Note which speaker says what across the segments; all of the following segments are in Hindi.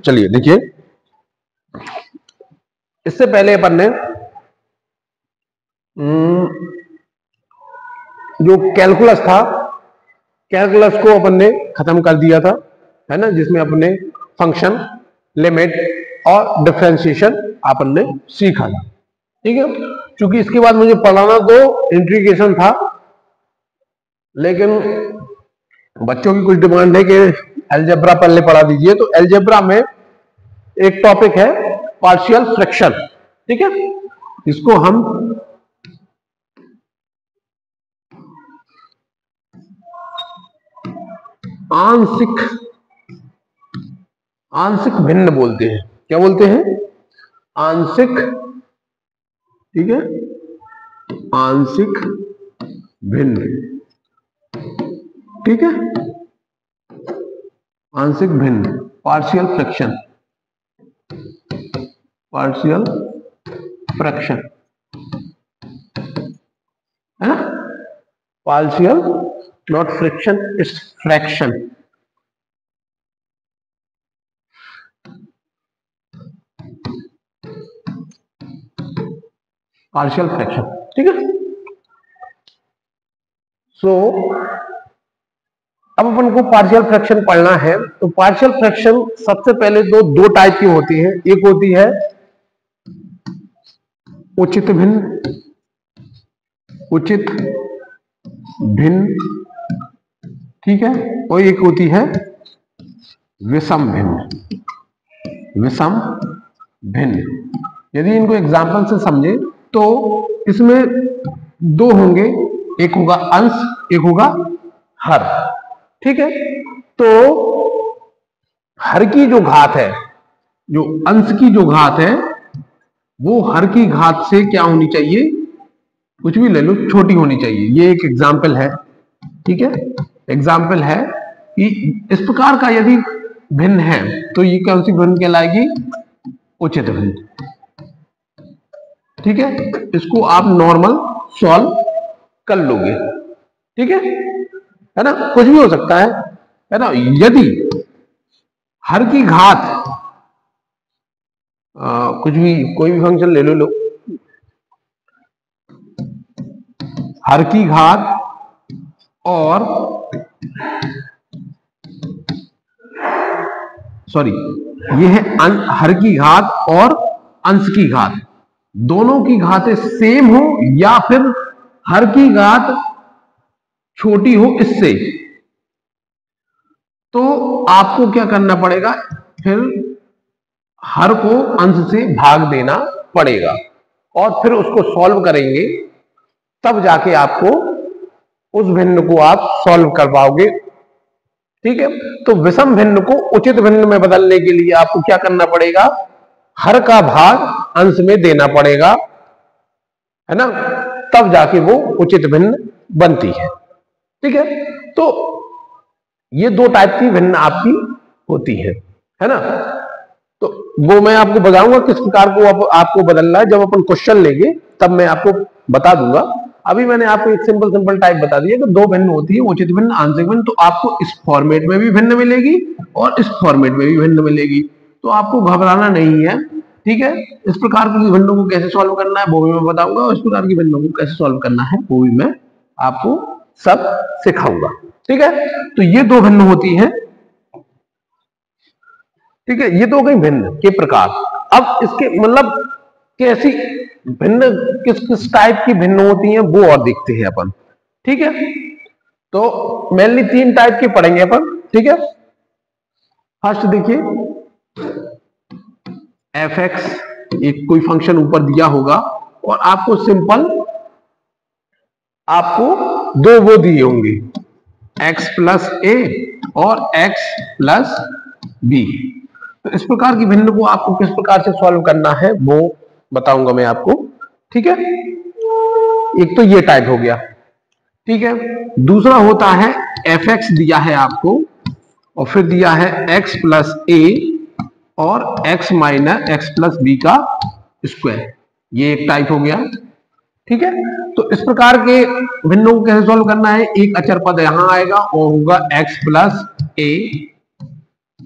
Speaker 1: चलिए देखिए, इससे पहले अपन ने जो कैलकुलस था, कैलकुलस को अपन ने खत्म कर दिया था, है ना, जिसमें अपन ने फंक्शन, लिमिट और डिफरेंशिएशन अपन ने सीखा था। ठीक है, क्योंकि इसके बाद मुझे पढ़ाना तो इंटीग्रेशन था, लेकिन बच्चों की कुछ डिमांड है कि अलजेब्रा पहले पढ़ा दीजिए, तो अलजेब्रा में एक टॉपिक है पार्शियल फ्रैक्शन। ठीक है, इसको हम आंशिक भिन्न बोलते हैं। क्या बोलते हैं? आंशिक। ठीक है, आंशिक भिन्न। ठीक है, आंशिक भिन्न, पार्शियल फ्रैक्शन, पार्शियल फ्रैक्शन, है ना, partial, not friction, it's fraction. Partial fraction. ठीक है, सो अब अपन को पार्शियल फ्रैक्शन पढ़ना है। तो पार्शियल फ्रैक्शन सबसे पहले दो टाइप की होती है। एक होती है उचित भिन्न, उचित भिन्न, ठीक है, और एक होती है विषम भिन्न, विषम भिन्न। यदि इनको एग्जाम्पल से समझे तो इसमें दो होंगे, एक होगा अंश, एक होगा हर। ठीक है, तो हर की जो घात है, जो अंश की जो घात है, वो हर की घात से क्या होनी चाहिए, कुछ भी ले लो, छोटी होनी चाहिए। ये एक एग्जाम्पल है। ठीक है, एग्जाम्पल है कि इस प्रकार का यदि भिन्न है तो ये कौन सी भिन्न कहलाएगी? उचित भिन्न। ठीक है, इसको आप नॉर्मल सॉल्व कर लोगे। ठीक है ना, कुछ भी हो सकता है ना। यदि हर की घात, कुछ भी, कोई भी फंक्शन ले लो, हर की घात और सॉरी, ये है हर की घात और अंश की घात, दोनों की घातें सेम हो या फिर हर की घात छोटी हो इससे, तो आपको क्या करना पड़ेगा? फिर हर को अंश से भाग देना पड़ेगा और फिर उसको सॉल्व करेंगे, तब जाके आपको उस भिन्न को आप सॉल्व कर पाओगे। ठीक है, तो विषम भिन्न को उचित भिन्न में बदलने के लिए आपको क्या करना पड़ेगा? हर का भाग अंश में देना पड़ेगा, है ना, तब जाके वो उचित भिन्न बनती है। ठीक है, तो ये दो टाइप की भिन्न आपकी होती है ना। तो वो मैं आपको बताऊंगा किस प्रकार को आपको बदलना है, जब अपन क्वेश्चन लेंगे तब मैं आपको बता दूंगा। अभी मैंने आपको एक सिंपल टाइप बता दिया कि दो भिन्न होती है, उचित भिन्न, आंशिक भिन्न। तो आपको इस फॉर्मेट में भी भिन्न मिलेगी और इस फॉर्मेट में भी भिन्न मिलेगी, तो आपको घबराना नहीं है। ठीक है, इस प्रकार की भिन्नों को कैसे सॉल्व करना है वो भी मैं बताऊंगा, और इस प्रकार की भिन्नों को कैसे सॉल्व करना है वो भी मैं आपको सब सिखाऊंगा। ठीक है, तो ये दो भिन्न होती है। ठीक है, ये तो हो गई भिन्न के प्रकार। अब इसके मतलब कैसी भिन्न, किस किस टाइप की भिन्न होती हैं वो और देखते हैं अपन। ठीक है, तो मेनली तीन टाइप के पढ़ेंगे अपन। ठीक है, फर्स्ट देखिए, एफ एक्स, एक कोई फंक्शन ऊपर दिया होगा और आपको सिंपल, आपको दो वो दिए होंगे, x प्लस ए और x प्लस बी। तो इस प्रकार की भिन्न को आपको किस प्रकार से सॉल्व करना है वो बताऊंगा मैं आपको। ठीक है, एक तो ये टाइप हो गया। ठीक है, दूसरा होता है एफ एक्स दिया है आपको और फिर दिया है x प्लस ए और x minus x plus b का स्क्वायर, ये एक टाइप हो गया। ठीक है, तो इस प्रकार के भिन्नों को कैसे सॉल्व करना है? एक अचर पद यहां आएगा और होगा x plus a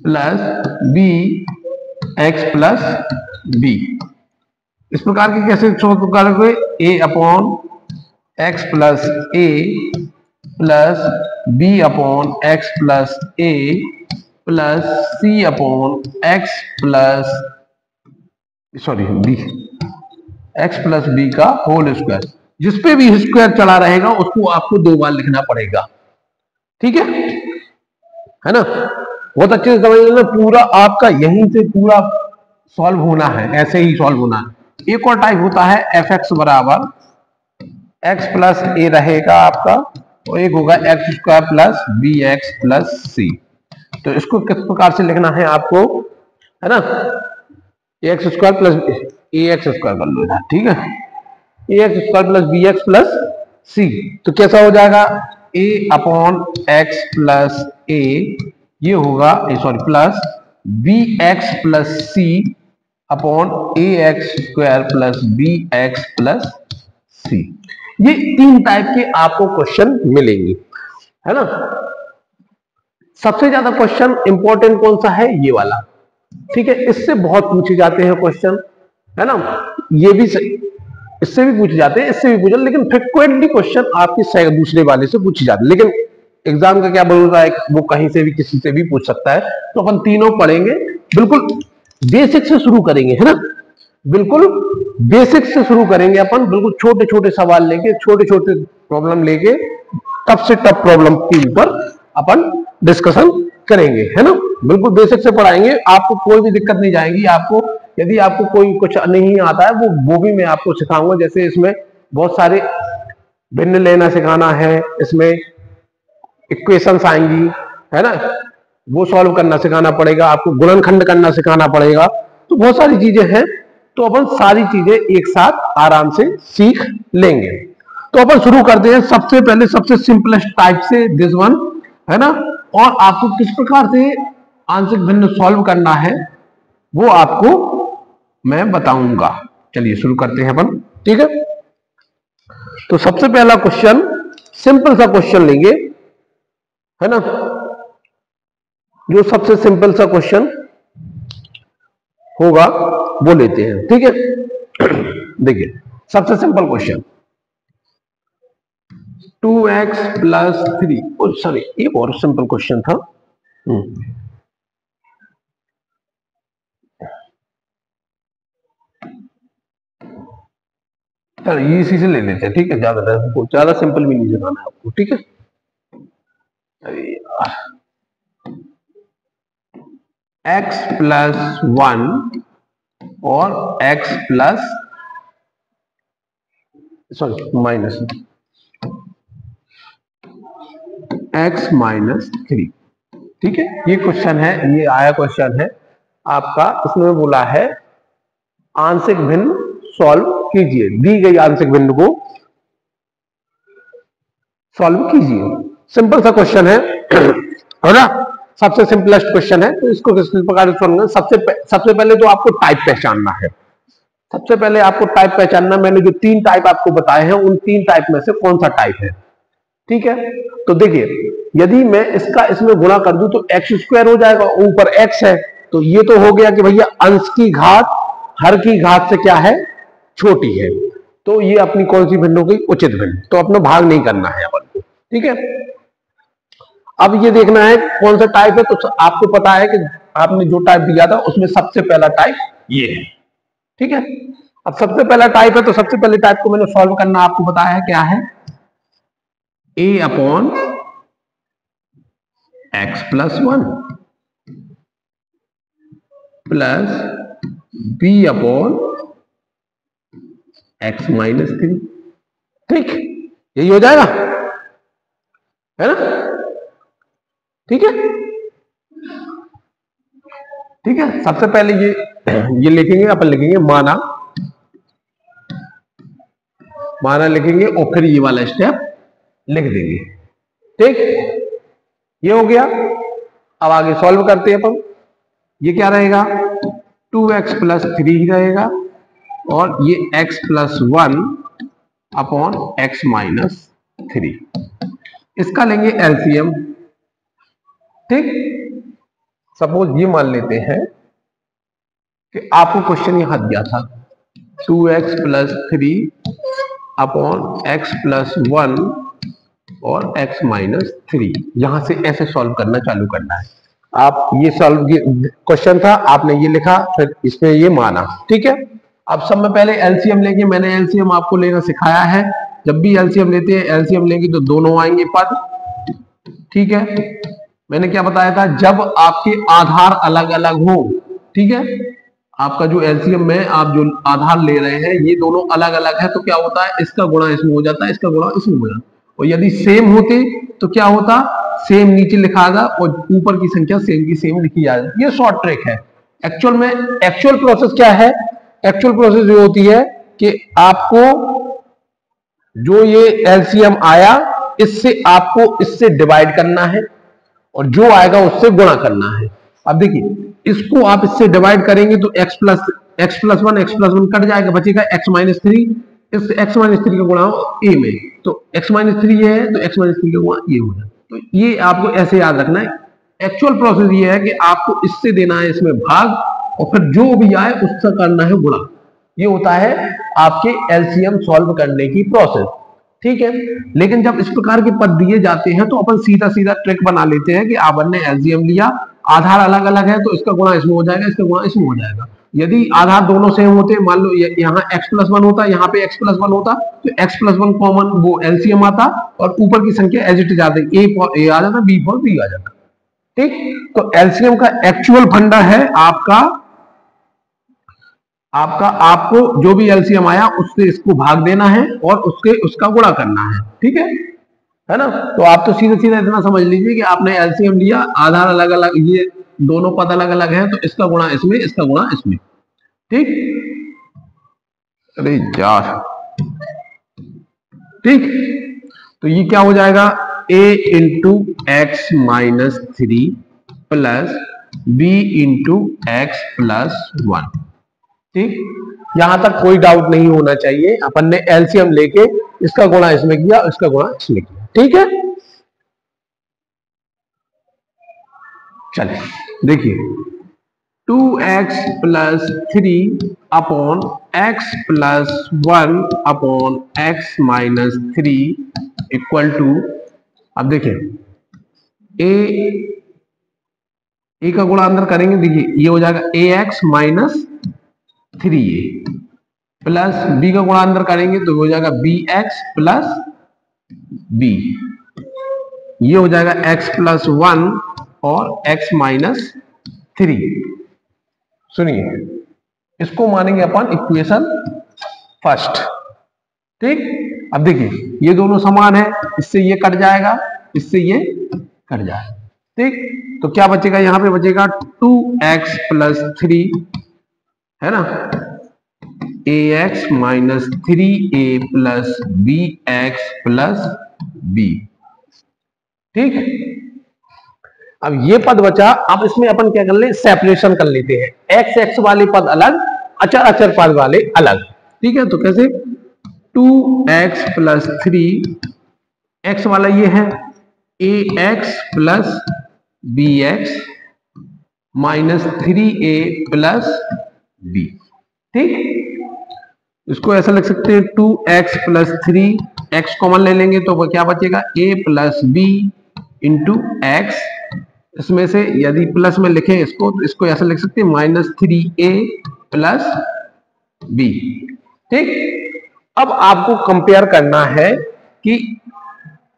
Speaker 1: plus b x plus b. इस प्रकार के कैसे सोल्व करोगे? A upon x plus a plus b upon x plus a plus c upon x plus b x plus b का होल स्क्वायर। जिसपे भी स्क्वायर चला रहेगा उसको आपको 2 बार लिखना पड़ेगा। ठीक है ना? बहुत अच्छे से समझ लेना, पूरा आपका यहीं से पूरा सॉल्व होना है, ऐसे ही सॉल्व होना है। एक और टाइप होता है एफ एक्स बराबर एक्स प्लस ए रहेगा आपका, और एक होगा x square plus b x plus c. तो इसको किस प्रकार से लिखना है आपको, है ना? X square plus a x square कर लो, ठीक है? A x square plus b x plus c. तो कैसा हो जाएगा? A upon x plus a, ये होगा plus b x plus c upon a x square plus b x plus c. ये 3 टाइप के आपको क्वेश्चन मिलेंगे, है ना? सबसे ज्यादा क्वेश्चन इंपॉर्टेंट कौन सा है? ये वाला, ठीक है? इससे बहुत पूछे जाते हैं क्वेश्चन, है ना? ये भी इससे भी पूछे जाते हैं, इससे भी पूछे, लेकिन फ्रिक्वेंटली क्वेश्चन आपके दूसरे वाले से पूछे जाते हैं। लेकिन एग्जाम का क्या भरोसा है, वो कहीं से भी किसी से भी पूछ सकता है। तो अपन तीनों पढ़ेंगे, बिल्कुल बेसिक से शुरू करेंगे, है ना? बिल्कुल बेसिक से शुरू करेंगे अपन, बिल्कुल छोटे छोटे सवाल लेके, छोटे छोटे प्रॉब्लम लेके, टफ से टफ प्रॉब्लम के ऊपर अपन डिस्कशन करेंगे, है ना? बिल्कुल बेसिक से पढ़ाएंगे, आपको कोई भी दिक्कत नहीं जाएगी। आपको यदि आपको कोई कुछ नहीं आता है वो भी मैं आपको सिखाऊंगा। जैसे इसमें बहुत सारे भिन्न लेना सिखाना है, इसमें इक्वेशंस आएंगी, है ना? वो सॉल्व करना सिखाना पड़ेगा आपको, गुणनखंड करना सिखाना पड़ेगा। तो बहुत सारी चीजें हैं, तो अपन सारी चीजें एक साथ आराम से सीख लेंगे। तो अपन शुरू करते हैं सबसे पहले सबसे सिंपलेस्ट टाइप से, दिस वन, है ना? और आपको किस प्रकार से आंशिक भिन्न सॉल्व करना है वो आपको मैं बताऊंगा। चलिए शुरू करते हैं अपन, ठीक है? तो सबसे पहला क्वेश्चन, सिंपल सा क्वेश्चन लेंगे, है ना? जो सबसे सिंपल सा क्वेश्चन होगा वो लेते हैं, ठीक है? देखिए सबसे simple question, 2x plus 3, sorry एक और सिंपल क्वेश्चन था। चलो इसी से ले लेते हैं, ठीक है? ज्यादा सिंपल भी नहीं जमाना आपको, ठीक है? अरे यार, x प्लस 1 और x plus minus x minus 3, ठीक है? ये क्वेश्चन है, ये आया क्वेश्चन है आपका। इसमें बोला है आंशिक भिन्न सॉल्व कीजिए, दी गई आंशिक भिन्न को सॉल्व कीजिए। सिंपल सा क्वेश्चन है ना? सबसे सिंपलेस्ट क्वेश्चन है। तो इसको किस प्रकार सॉल्व, सबसे पहले तो आपको टाइप पहचानना है। सबसे पहले आपको टाइप पहचानना, मैंने जो 3 टाइप आपको बताए हैं उन 3 टाइप में से कौन सा टाइप है, ठीक है? तो देखिए, यदि मैं इसका इसमें गुणा कर दूं तो एक्स स्क्वायर हो जाएगा, ऊपर एक्स है, तो ये तो हो गया कि भैया अंश की घात हर की घात से क्या है, छोटी है। तो ये अपनी कौन सी भिन्न हो गई, उचित भिन्न। तो अपना भाग नहीं करना है अपन को, ठीक है? अब ये देखना है कौन सा टाइप है। तो आपको पता है कि आपने जो टाइप दिया था उसमें सबसे पहला टाइप ये है, ठीक है? अब सबसे पहला टाइप है, तो सबसे पहले टाइप को मैंने सॉल्व करना आपको बताया है, क्या है? a upon x plus 1 plus b upon x minus 3, ठीक? यही हो जाएगा, है ना? ठीक है, ठीक है? सबसे पहले ये लिखेंगे, अपन लिखेंगे माना लिखेंगे, और फिर ये वाला स्टेप लिख देंगे, ठीक? ये हो गया। अब आगे सॉल्व करते हैं अपन। ये क्या रहेगा, 2x प्लस 3 रहेगा, और ये x plus 1 upon x minus 3। इसका लेंगे एलसीएम, ठीक? सपोज ये मान लेते हैं कि आपको क्वेश्चन यहां दिया था 2x plus 3 upon x plus 1 और x माइनस 3, यहां से ऐसे सॉल्व करना चालू करना है। आप ये सॉल्व क्वेश्चन था, आपने ये लिखा, फिर इसमें ये माना, ठीक है। अब सब में पहले एलसीएम लेंगे, मैंने एलसीएम आपको लेना सिखाया है। जब भी एलसीएम लेते हैं, एलसीएम लेंगे तो दोनों आएंगे पद, ठीक है। मैंने क्या बताया था, जब आपके आधार अलग अलग हो, ठीक है, आपका जो एलसीएम में आप जो आधार ले रहे हैं ये दोनों अलग अलग है, तो क्या होता है, इसका गुणा इसमें हो जाता है, इसका गुणा इसमें हो जाता है। और यदि सेम होते तो क्या होता, सेम नीचे लिखा था और ऊपर की संख्या सेम की सेम लिखी जाती। ये शॉर्ट ट्रिक है। एक्चुअल में एक्चुअल प्रोसेस क्या है, एक्चुअल प्रोसेस ये होती है कि आपको जो ये एलसीएम आया इससे आपको इससे डिवाइड करना है और जो आएगा उससे गुणा करना है। अब देखिए, इसको आप इससे डिवाइड करेंगे तो x प्लस वन कट जाएगा, बचेगा x माइनस 3। इस x माइनस 3 का गुणा a में, तो x माइनस 3 ये है तो x माइनस 3 का गुणा ये हो जाए। तो ये आपको ऐसे याद रखना है। एक्चुअल प्रोसेस ये है कि आपको इससे देना है इसमें भाग और फिर जो भी आए उससे करना है गुणा। ये होता है आपके एलसीएम सॉल्व करने की प्रोसेस, ठीक है। लेकिन जब इस प्रकार के पद दिए जाते हैं तो अपन सीधा सीधा ट्रिक बना लेते हैं कि आपने एलसीएम लिया, आधार अलग अलग है तो इसका गुणा इसमें हो जाएगा, इसका गुणा इसमें हो जाएगा। यदि आधार दोनों सेम होते, मान लो यहाँ x प्लस 1 होता, यहाँ पे x प्लस 1 होता, तो x प्लस 1 कॉमन वो एलसीएम आता और ऊपर की संख्या एज इट इज आती, a फॉर a आ जाता, b फॉर b आ जाता, ठीक। तो एलसीएम का एक्चुअल फंडा है आपको जो भी एलसीएम आया उससे इसको भाग देना है और उसका गुणा करना है, ठीक है ना। तो आप तो सीधे सीधे इतना समझ लीजिए कि आपने एलसीएम लिया, आधार अलग अलग, ये दोनों पद अलग अलग हैं, तो इसका गुणा इसमें, इसका गुणा इसमें, ठीक। अरे यार, ठीक। तो ये क्या हो जाएगा, a into x minus 3 plus b into x plus 1, ठीक। यहां तक कोई डाउट नहीं होना चाहिए। अपन ने एलसीएम लेके इसका गुणा इसमें किया, इसका गुणा इसमें किया, ठीक है। चलिए देखिए, 2x plus 3 upon x plus 1 upon x minus 3 equal to, अब देखिए ए का गुणा अंदर करेंगे, देखिए ये हो जाएगा ax minus 3a plus b का गुणा अंदर करेंगे तो हो जाएगा bx प्लस b, ये हो जाएगा x प्लस 1 और x माइनस 3। सुनिए, इसको मानेंगे अपन इक्वेशन फर्स्ट, ठीक। अब देखिए ये दोनों समान है, इससे ये कट जाएगा, इससे ये कट जाएगा, ठीक। तो क्या बचेगा, यहां पे बचेगा 2x प्लस 3, है ना, ax minus 3a plus bx plus b, ठीक। अब ये पद बचा, अब इसमें अपन क्या कर ले, सेपरेशन कर लेते हैं, एक्स एक्स वाले पद अलग, अचर अचर पद वाले अलग, ठीक है। तो कैसे, 2x प्लस 3, एक्स वाला ये है ax plus bx minus 3a plus b, ठीक। इसको ऐसा लिख सकते हैं 2x प्लस 3, x कॉमन ले लेंगे तो क्या बचेगा, a plus b into x, इसमें से यदि प्लस में लिखें इसको तो इसको ऐसा लिख सकते हैं माइनस 3a प्लस b, ठीक। अब आपको कंपेयर करना है कि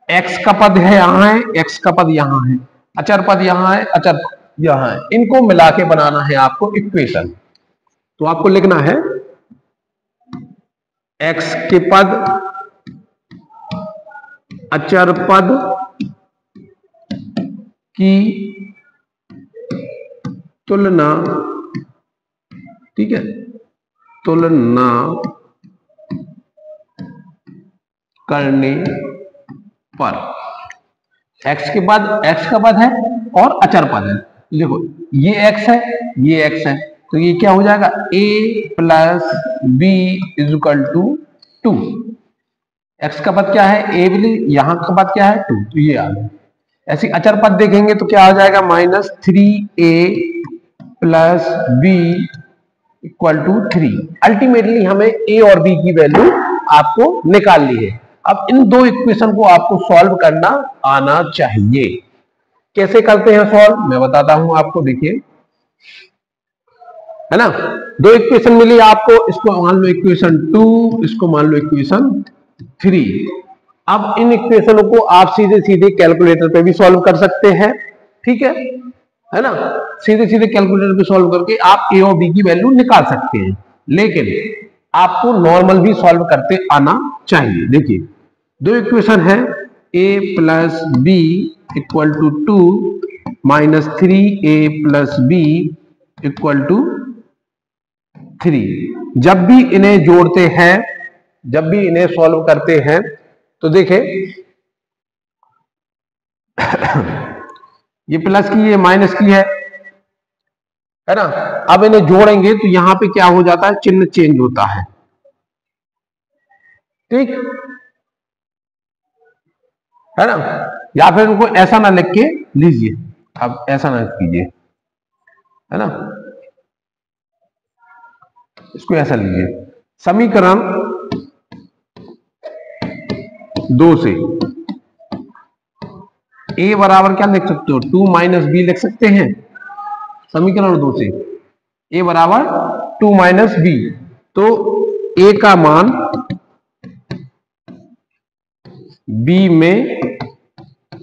Speaker 1: x का पद है यहां है, x का पद यहां है, अचर पद यहां है, अचर यहां है, इनको मिला के बनाना है आपको इक्वेशन। तो आपको लिखना है x के पद, अचर पद की तुलना, ठीक है, तुलना करने पर x के बाद x का पद है और अचर पद है, देखो ये x है, ये x है, तो ये क्या हो जाएगा, a plus b is equal to 2। x का पद क्या है, a, यहां का पद क्या है 2, तो ये आ गया। ऐसी अचर पद देखेंगे तो क्या हो जाएगा, -3a plus b equal to 3। Ultimately हमें ए और बी की वैल्यू आपको निकालनी है। अब इन दो इक्वेशन को आपको सॉल्व करना आना चाहिए। कैसे करते हैं सॉल्व, मैं बताता हूं आपको। देखिए, है ना, दो इक्वेशन मिली आपको, इसको मान लो इक्वेशन 2, इसको मान लो इक्वेशन 3। अब इन इक्वेशनों को आप सीधे सीधे कैलकुलेटर पे भी सॉल्व कर सकते हैं, ठीक है ना। सीधे सीधे कैलकुलेटर पे सॉल्व करके आप ए और बी की वैल्यू निकाल सकते हैं, लेकिन आपको नॉर्मल भी सॉल्व करते आना चाहिए। देखिए, दो इक्वेशन है, a plus b equal to 2 minus 3a plus b equal to 3। जब भी इन्हें जोड़ते हैं, जब भी इन्हें सॉल्व करते हैं, तो देखें ये प्लस की, ये माइनस की है ना। अब इन्हें जोड़ेंगे तो यहां पे क्या हो जाता है, चिन्ह चेंज होता है, ठीक है ना। या फिर उनको ऐसा ना लिख के लीजिए, अब ऐसा ना कीजिए, है ना, इसको ऐसा लीजिए। समीकरण 2 से a बराबर क्या लिख सकते हो, 2 माइनस बी लिख सकते हैं। समीकरण 2 से a बराबर 2 माइनस बी, तो a का मान b में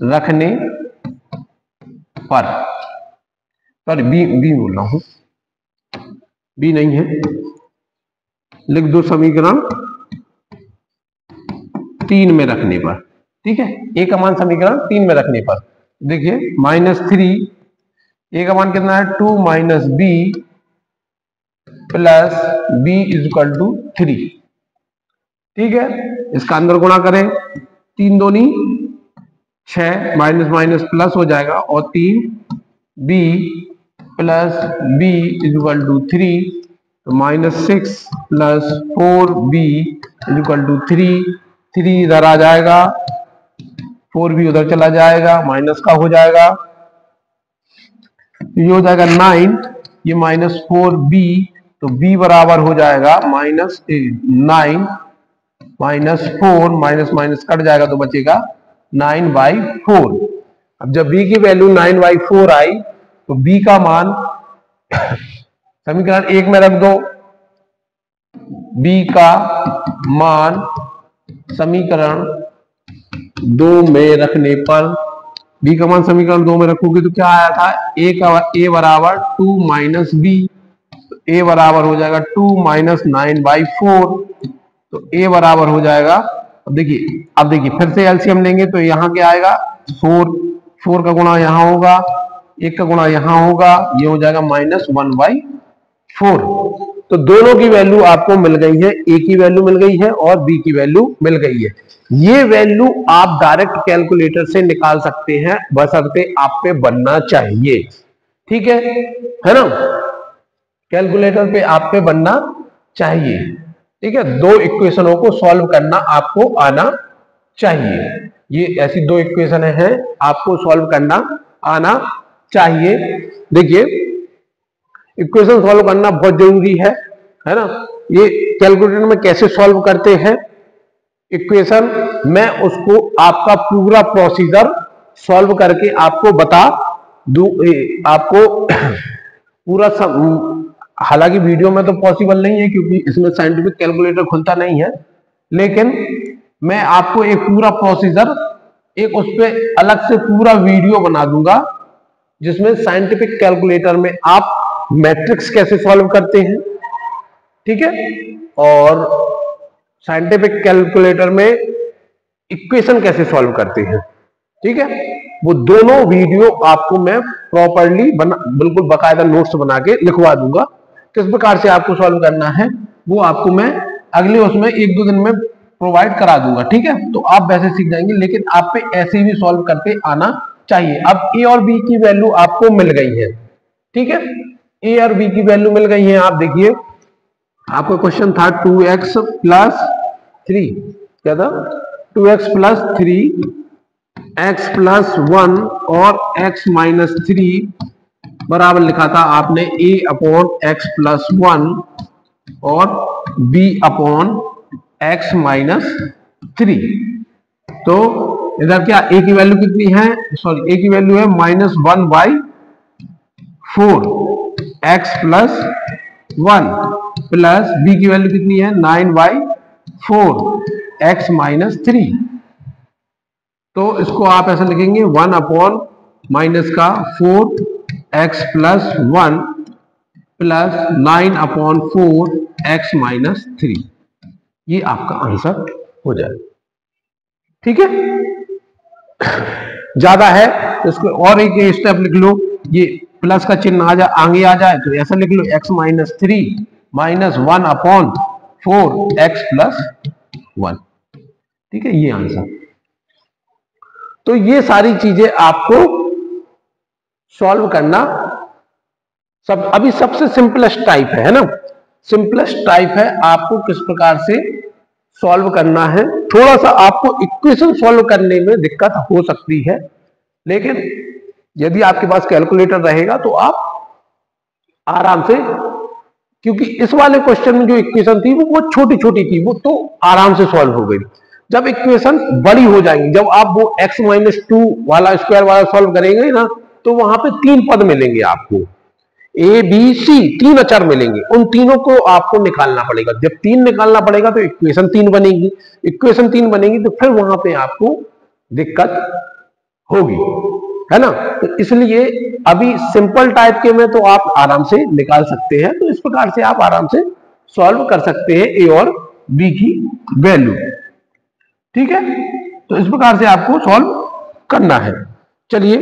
Speaker 1: रखने पर, सॉरी बी बोल रहा हूं, बी नहीं है, लिख दो समीकरण 3 में रखने पर, ठीक है। ए का मान समीकरण 3 में रखने पर देखिए -3, ए का मान कितना है 2 minus b plus b is equal to 3, ठीक है। इसका अंदर गुणा करें, 3 दूनी 6, माइनस माइनस प्लस हो जाएगा, और 3 b plus b is equal to 3, तो -6 plus 4 b is equal to 3। 3 इधर आ जाएगा, 4 भी उधर चला जाएगा, माइनस का हो जाएगा, ये हो जाएगा 9, ये -4b, तो b बराबर हो जाएगा -9 माइनस 4, माइनस माइनस कट जाएगा तो बचेगा 9/4। अब जब b की वैल्यू 9/4 आई तो b का मान समीकरण 1 में रख दो, b का मान समीकरण 2 में रखने पर, b का मान समीकरण 2 में रखोगे तो क्या आया था, a बराबर 2 माइनस बी, तो a बराबर हो जाएगा 2 माइनस 9/4, तो a बराबर हो जाएगा। अब देखिए फिर से एलसीएम लेंगे तो यहाँ क्या आएगा, 4 का गुणा यहाँ होगा, 1 का गुणा यहाँ होगा, ये हो जाएगा -1/4। तो दोनों की वैल्यू आपको मिल गई है, ए की वैल्यू मिल गई है और बी की वैल्यू मिल गई है। ये वैल्यू आप डायरेक्ट कैलकुलेटर से निकाल सकते हैं, बशर्ते आप पे बनना चाहिए, ठीक है ना। कैलकुलेटर पे आप पे बनना चाहिए, ठीक है। दो इक्वेशनों को सॉल्व करना आपको आना चाहिए। ये ऐसी दो इक्वेशन हैं, आपको सॉल्व करना आना चाहिए। देखिए, इक्वेशन सॉल्व करना बहुत जरूरी है ना। ये कैलकुलेटर में कैसे सॉल्व करते हैं इक्वेशन, मैं उसको आपका पूरा प्रोसीजर सॉल्व करके आपको बता दूं, आपको पूरा हालांकि वीडियो में तो पॉसिबल नहीं है क्योंकि इसमें साइंटिफिक कैलकुलेटर खुलता नहीं है, लेकिन मैं आपको एक पूरा प्रोसीजर, एक उस पर अलग से पूरा वीडियो बना दूंगा जिसमें साइंटिफिक कैलकुलेटर में आप मैट्रिक्स कैसे सॉल्व करते हैं, ठीक है, और साइंटिफिक कैलकुलेटर में इक्वेशन कैसे सॉल्व करते हैं, ठीक है। वो दोनों वीडियो आपको मैं प्रॉपर्ली बिल्कुल बाकायदा नोट्स बना के लिखवा दूंगा। किस प्रकार से आपको सॉल्व करना है वो आपको मैं अगले उसमें 1-2 दिन में प्रोवाइड करा दूंगा, ठीक है। तो आप वैसे सीख जाएंगे, लेकिन आप पे ऐसे भी सॉल्व करते आना चाहिए। अब ए और बी की वैल्यू आपको मिल गई है, ठीक है, ए और बी की वैल्यू मिल गई है। आप देखिए, आपका क्वेश्चन था 2x प्लस 3, क्या था, 2x प्लस 3 x प्लस 1 और x माइनस 3 बराबर लिखा था आपने a अपॉन x प्लस 1 और b अपॉन x माइनस 3। तो इधर क्या a की वैल्यू कितनी है, सॉरी a की वैल्यू है -1/4 x प्लस 1 प्लस b की वैल्यू कितनी है 9/4 x माइनस 3। तो इसको आप ऐसे लिखेंगे 1 अपॉन माइनस का 4 x plus 1 plus 9 upon 4 x minus 3। ये आपका आंसर हो जाए। ठीक है, ज्यादा है तो इसको और एक स्टेप लिख लो, ये प्लस का चिन्ह आगे आ जाए तो ऐसा लिख लो x minus 3 minus 1 upon 4 x plus 1। ठीक है, ये आंसर। तो ये सारी चीजें आपको सॉल्व करना अभी सबसे सिंपलेस्ट टाइप है ना, सिंपलेस्ट टाइप है। आपको किस प्रकार से सॉल्व करना है, थोड़ा सा आपको इक्वेशन सॉल्व करने में दिक्कत हो सकती है, लेकिन यदि आपके पास कैलकुलेटर रहेगा तो आप आराम से, क्योंकि इस वाले क्वेश्चन में जो इक्वेशन थी वो छोटी छोटी थी, वो तो आराम से सॉल्व हो गई। जब इक्वेशन बड़ी हो जाएंगी, जब आप वो x माइनस 2 वाला स्क्वायर वाला सॉल्व करेंगे ना, तो वहां पे 3 पद मिलेंगे आपको, a b c 3 अचर मिलेंगे, उन तीनों को आपको निकालना पड़ेगा। जब 3 निकालना पड़ेगा तो इक्वेशन 3 बनेगी, इक्वेशन 3 बनेगी तो फिर वहां पे आपको दिक्कत होगी, है ना। तो इसलिए अभी सिंपल टाइप के में तो आप आराम से निकाल सकते हैं। तो इस प्रकार से आप आराम से सॉल्व कर सकते हैं a और b की वैल्यू। ठीक है, तो इस प्रकार से आपको सॉल्व करना है। चलिए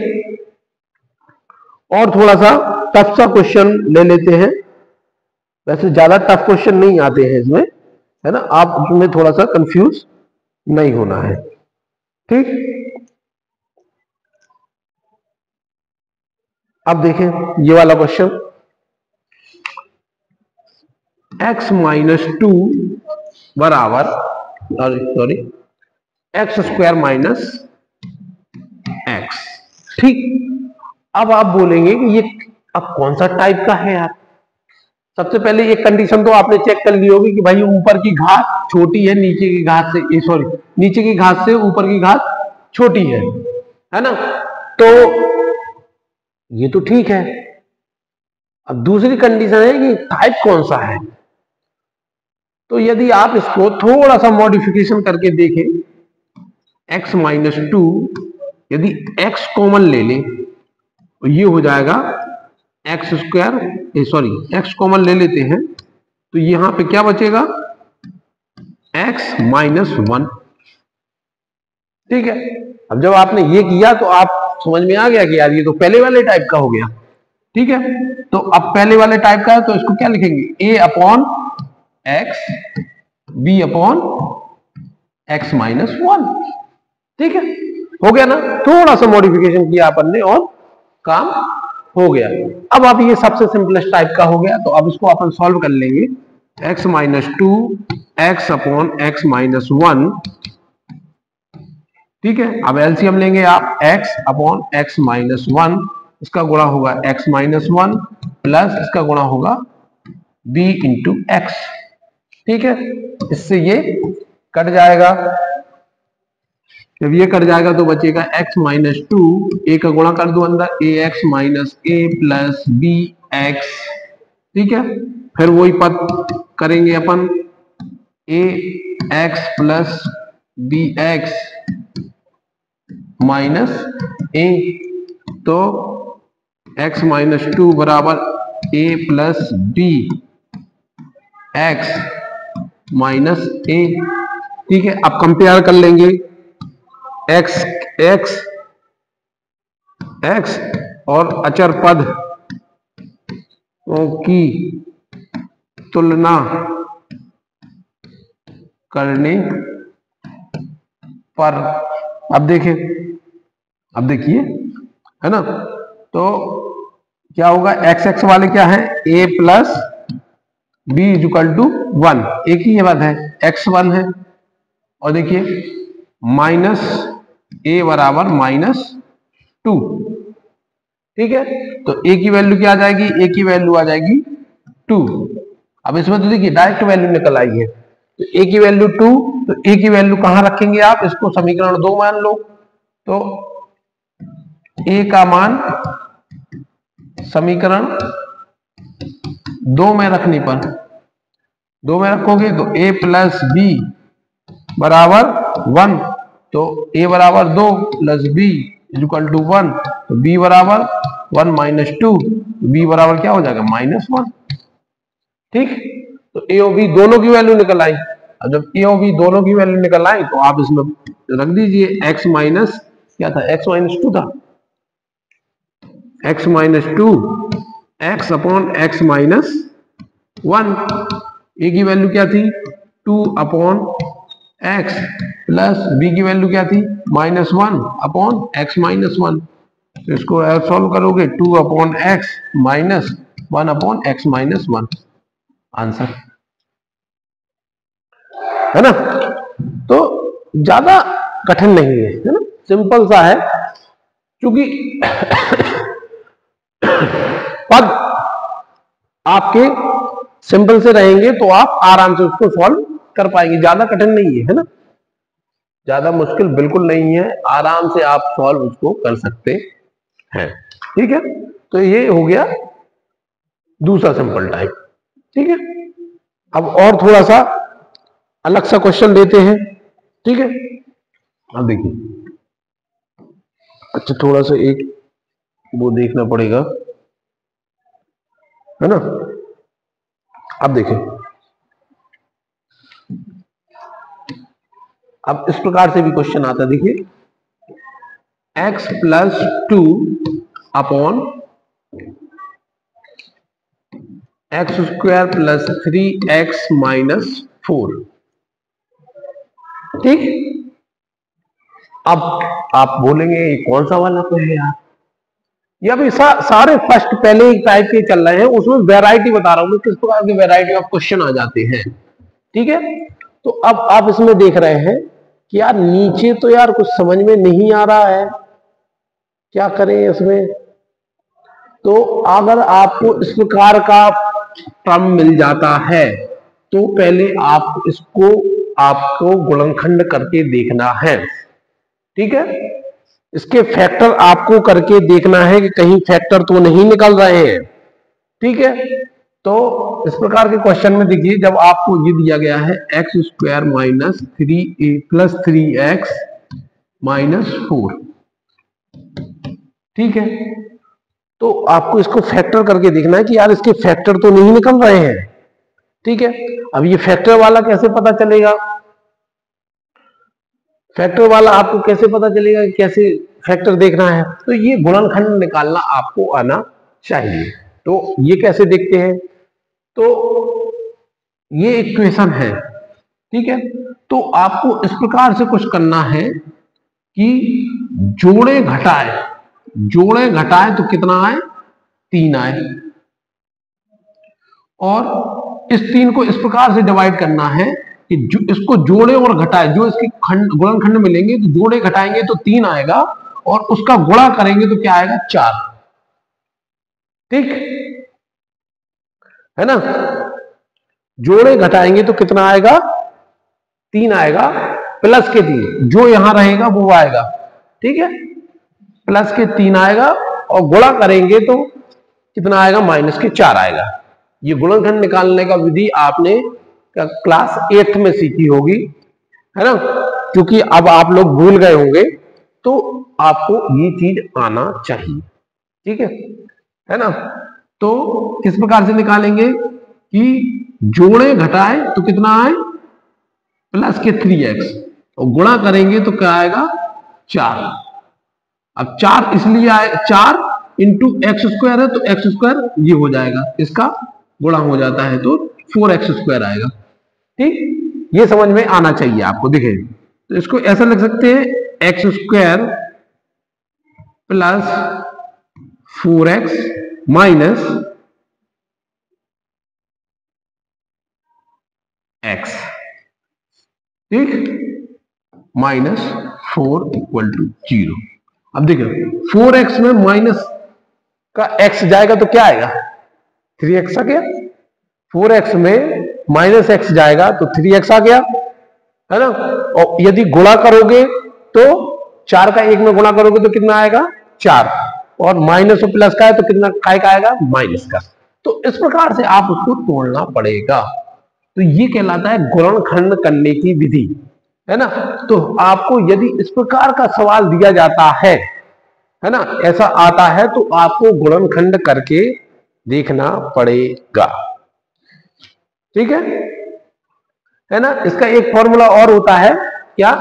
Speaker 1: और थोड़ा सा टफ सा क्वेश्चन ले लेते हैं। वैसे ज्यादा टफ क्वेश्चन नहीं आते हैं इसमें, है ना, आप उसमें थोड़ा सा कंफ्यूज नहीं होना है। ठीक, अब देखें ये वाला क्वेश्चन, x माइनस 2 बराबर sorry x square minus x. ठीक, अब आप बोलेंगे कि ये अब कौन सा टाइप का है यार। सबसे पहले एक कंडीशन तो आपने चेक कर ली होगी कि भाई ऊपर की घात छोटी है नीचे की घात से, सॉरी नीचे की घात से ऊपर की घात छोटी है ना। तो ये तो ठीक है। अब दूसरी कंडीशन है कि टाइप कौन सा है। तो यदि आप इसको थोड़ा सा मॉडिफिकेशन करके देखें, x माइनस 2 यदि x कॉमन ले लें तो ये हो जाएगा x square, sorry x common ले लेते हैं तो यहां पे क्या बचेगा x माइनस 1। ठीक है, अब जब आपने ये किया तो आप समझ में आ गया कि यार ये तो पहले वाले टाइप का हो गया। ठीक है, तो अब पहले वाले टाइप का है तो इसको क्या लिखेंगे, a upon x b upon x minus 1। ठीक है, हो गया ना, थोड़ा सा मॉडिफिकेशन किया अपन ने और काम हो गया। अब आप ये सबसे सिंपलेस्ट टाइप का हो गया, तो अब इसको अपन सॉल्व कर लेंगे। x minus 2 x upon x minus 1। ठीक है, अब एलसीएम लेंगे आप, x अपॉन एक्स माइनस 1, इसका गुणा होगा x माइनस 1 प्लस इसका गुणा होगा b इंटू एक्स। ठीक है, इससे ये कट जाएगा, जब ये कट जाएगा तो बचेगा x माइनस 2, ए का गुणा कर दो अंदर, a x minus a plus b x. ठीक है, फिर वही पद करेंगे अपन, a x plus b x minus a. तो x माइनस 2 बराबर a plus b x minus a. ठीक है, अब कंपेयर कर लेंगे, x x x और अचर पद की तुलना करने पर, अब देखिए है ना, तो क्या होगा, x x वाले क्या है, a plus b equal to 1, एक ही बात है, x 1 है, और देखिए माइनस a बराबर -2। ठीक है, तो a की वैल्यू क्या आ जाएगी, a की वैल्यू आ जाएगी 2। अब इसमें तो देखिए डायरेक्ट वैल्यू निकल आई है, तो a की वैल्यू 2, तो a की वैल्यू कहां रखेंगे आप, इसको समीकरण 2 मान लो। तो a का मान समीकरण 2 में रखने पर, 2 में रखोगे तो a प्लस बी बराबर 1, तो a बराबर 2 प्लस बी इक्वल टू 1, तो b बराबर 1 माइनस 2, b बराबर क्या हो जाएगा -1। ठीक, तो a और b दोनों की वैल्यू निकल आई। और जब a और b दोनों की वैल्यू निकल आई तो आप इसमें रख दीजिए x माइनस क्या था, x माइनस 2 था, x minus 2 x upon x minus 1। a की वैल्यू क्या थी 2 अपॉन x प्लस b की वैल्यू क्या थी -1 अपॉन x माइनस 1। तो इसको सॉल्व करोगे 2 upon x minus 1 upon x minus 1, answer है ना। तो ज्यादा कठिन नहीं है ना, सिंपल सा है, क्योंकि पद आपके सिंपल से रहेंगे तो आप आराम से उसको सॉल्व कर पाएंगे, ज्यादा कठिन नहीं है ना, ज्यादा मुश्किल बिल्कुल नहीं है, आराम से आप सॉल्व उसको कर सकते हैं। ठीक है, तो ये हो गया दूसरा सिंपल टाइप। ठीक है, अब और थोड़ा सा अलग सा क्वेश्चन लेते हैं। ठीक है, अब देखिए, अच्छा थोड़ा सा एक वो देखना पड़ेगा, है ना। अब देखिए, अब इस प्रकार से भी क्वेश्चन आता है, देखिए x plus 2 upon x square plus 3x minus 4। ठीक, अब आप बोलेंगे ये कौन सा वाला तो है यार, या भी सारे फर्स्ट पहले एक टाइप के चल रहे हैं, उसमें वैरायटी बता रहा हूं मैं, किस प्रकार की वैरायटी ऑफ क्वेश्चन आ जाते हैं। ठीक है, तो अब आप इसमें देख रहे हैं कि यार नीचे तो यार कुछ समझ में नहीं आ रहा है, क्या करें इसमें। तो अगर आपको इस प्रकार का टर्म मिल जाता है तो पहले आप इसको आपको गुणनखंड करके देखना है। ठीक है, इसके फैक्टर आपको करके देखना है कि कहीं फैक्टर तो नहीं निकल रहे हैं। ठीक है, तो इस प्रकार के क्वेश्चन में देखिए, जब आपको ये दिया गया है x square minus 3a plus 3x minus 4। ठीक है, तो आपको इसको फैक्टर करके देखना है कि यार इसके फैक्टर तो नहीं निकल रहे हैं। ठीक है, अब ये फैक्टर वाला कैसे पता चलेगा, फैक्टर वाला आपको कैसे पता चलेगा कि कैसे फैक्टर देखना है, तो ये गुणनखंड निकालना आपको आना चाहिए। तो ये कैसे देखते हैं, तो ये इक्वेशन है। ठीक है, तो आपको इस प्रकार से कुछ करना है कि जोड़े घटाए, जोड़े घटाए तो कितना आए 3 आए, और इस 3 को इस प्रकार से डिवाइड करना है कि जो इसको जोड़े और घटाए, जो इसके खंड गुणनखंड मिलेंगे तो जोड़े घटाएंगे तो 3 आएगा, और उसका गुणा करेंगे तो क्या आएगा 4। ठीक है ना, जोड़े घटाएंगे तो कितना आएगा 3 आएगा, प्लस के 3 जो यहां रहेगा वो आएगा। ठीक है, प्लस के 3 आएगा, और गुणा करेंगे तो कितना आएगा माइनस के 4 आएगा। ये गुणनखंड निकालने का विधि आपने क्लास 8 में सीखी होगी, है ना, क्योंकि अब आप लोग भूल गए होंगे, तो आपको ये चीज आना चाहिए। ठीक है ना। तो किस प्रकार से निकालेंगे कि जोड़े घटाए तो कितना आए प्लस के 3x, और गुणा करेंगे तो क्या आएगा 4। अब 4 इसलिए आए, 4 इंटू एक्स स्क्वायर है तो एक्स स्क्वायर ये हो जाएगा, इसका गुणा हो जाता है तो 4x स्क्वायर आएगा। ठीक, ये समझ में आना चाहिए आपको। दिखे तो इसको ऐसा लिख सकते हैं x square plus 4x minus x, ठीक, माइनस 4 इक्वल टू 0। अब देखिए 4x में माइनस का x जाएगा तो क्या आएगा, 3x आ गया। 4x में माइनस x जाएगा तो 3x आ गया, है ना। और यदि गुणा करोगे तो 4 का 1 में गुणा करोगे तो कितना आएगा, 4, और माइनस और प्लस का है तो कितना काय का आएगा, माइनस का। तो इस प्रकार से आप उसको तोड़ना पड़ेगा। तो ये कहलाता है गुणनखंड करने की विधि, है ना। तो आपको यदि इस प्रकार का सवाल दिया जाता है ना, ऐसा आता है, तो आपको गुणनखंड करके देखना पड़ेगा, ठीक है ना। इसका एक फॉर्मूला और होता है क्या,